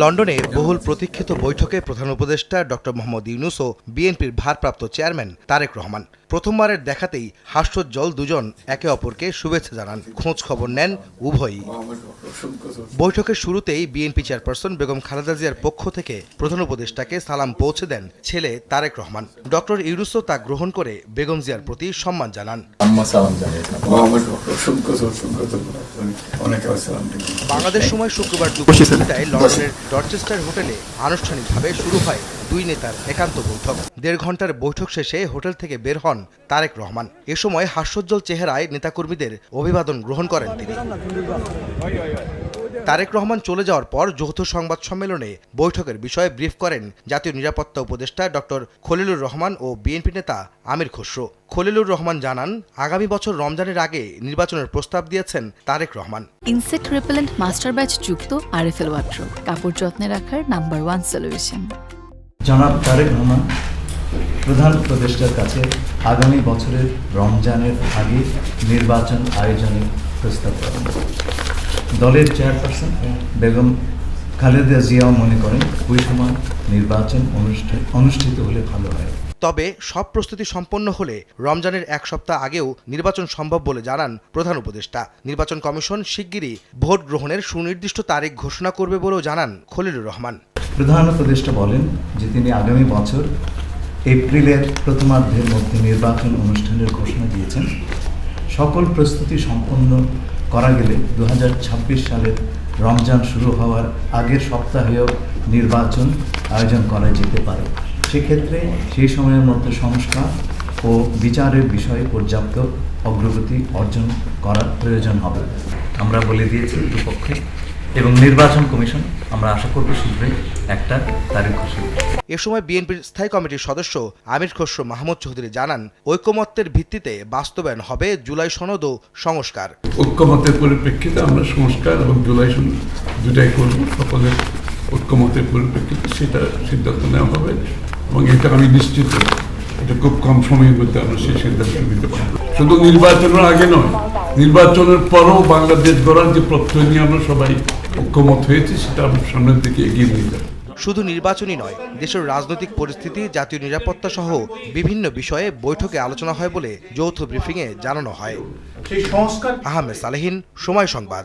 লন্ডনে বহুল প্রতীক্ষিত বৈঠকে প্রধান উপদেষ্টা ডক্টর মোহাম্মদ ইউনূস ও বিএনপির ভারপ্রাপ্ত চেয়ারম্যান তারেক রহমান প্রথমবারের দেখাতেই হাস্যোজ্জ্বল দুজন একে অপরকে শুভেচ্ছা জানান, খোঁজ খবর নেন উভয়ই। বৈঠকের শুরুতেই বিএনপি চেয়ারপারসন বেগম খালেদা জিয়ার পক্ষ থেকে প্রধান উপদেষ্টাকে সালাম পৌঁছে দেন ছেলে তারেক রহমান। ডক্টর ইউনূসও তা গ্রহণ করে বেগম জিয়ার প্রতি সম্মান জানান। বাংলাদেশ সময় শুক্রবার দুপুর 2টায় লন্ডনের ডরচেস্টার হোটেলে আনুষ্ঠানিকভাবে শুরু হয় দুই নেতার একান্ত বৈঠক। 1.5 ঘন্টার বৈঠক শেষে হোটেল থেকে বের হন তারেক রহমান। এ সময় হাস্যোজ্জ্বল চেহারায় নেতাকর্মীদের অভিবাদন গ্রহণ করেন তিনি। তারেক রহমান চলে যাওয়ার পর যৌথ সংবাদ সম্মেলনে বৈঠকের বিষয়ে ব্রিফ করেন জাতীয় নিরাপত্তা উপদেষ্টা ডক্টর খলিলুর রহমান ও বিএনপি নেতা আমির খসরু। খলিলুর রহমান জানান, আগামী বছর রমজানের আগে নির্বাচনের প্রস্তাব দিয়েছেন Tarique Rahman. Insect repellent master batch যুক্ত আরএফএল ওয়ার্ড্রোব, কাপড় যত্নে রাখার নাম্বার 1 সলিউশন। জনাব তারেক রহমান প্রধান উপদেষ্টার কাছে আগামী বছরের রমজানের আগে নির্বাচন আয়োজনের প্রস্তাব করেন। দলের চেয়ারপারসন বেগম খালেদা জিয়াও মনে করেন ওই সময় নির্বাচন অনুষ্ঠিত হলে ভালো হয়। তবে সব প্রস্তুতি সম্পন্ন হলে রমজানের 1 সপ্তাহ আগেও নির্বাচন সম্ভব বলে জানান প্রধান উপদেষ্টা। নির্বাচন কমিশন শিগগিরই ভোট গ্রহণের সুনির্দিষ্ট তারিখ ঘোষণা করবে বলেও জানান খলিলুর রহমান। প্রধান উপদেষ্টা বলেন যে তিনি আগামী বছর এপ্রিলের প্রথমার্ধের মধ্যে নির্বাচন অনুষ্ঠানের ঘোষণা দিয়েছেন। সকল প্রস্তুতি সম্পন্ন করা গেলে 2026 সালের রমজান শুরু হওয়ার আগের সপ্তাহেও নির্বাচন আয়োজন করা যেতে পারে। সেক্ষেত্রে সেই সময়ের মধ্যে সংস্কার ও বিচারের বিষয়ে পর্যাপ্ত অগ্রগতি অর্জন করার প্রয়োজন হবে। আমরা বলে দিয়েছি দুপক্ষে এবং নির্বাচন কমিশন আমরা আশা করব শীঘ্রই একটা তারিখ ঘোষণা। এ সময় বিএনপির স্থায়ী কমিটির সদস্য আমির খসরু মাহমুদ চৌধুরী জানান, ঐকমত্যের ভিত্তিতে বাস্তবায়ন হবে জুলাই সনদ ও সংস্কার। ঐকমত্যের পরিপ্রেক্ষিতে আমরা সংস্কার এবং জুলাই সনদ দুটাই করব। সকলের ঐকমত্যের পরিপ্রেক্ষিতে সেটা সিদ্ধান্ত নেওয়া হবে এবং এটা আমি নিশ্চিত এটা খুব কম সময়ের মধ্যে আমরা সেই সিদ্ধান্ত নিতে পারব। শুধু নির্বাচনের আগে নয়, নির্বাচনের পরও বাংলাদেশ গড়ার যে প্রত্যয় নিয়ে আমরা সবাই ঐকমত হয়েছি সেটা আমরা সামনের দিকে এগিয়ে নিয়ে যাব। শুধু নির্বাচনই নয়, দেশের রাজনৈতিক পরিস্থিতি, জাতীয় নিরাপত্তা সহ বিভিন্ন বিষয়ে বৈঠকে আলোচনা হয় বলে যৌথ ব্রিফিংয়ে জানানো হয়। আহমেদ সালেহীন, সময় সংবাদ।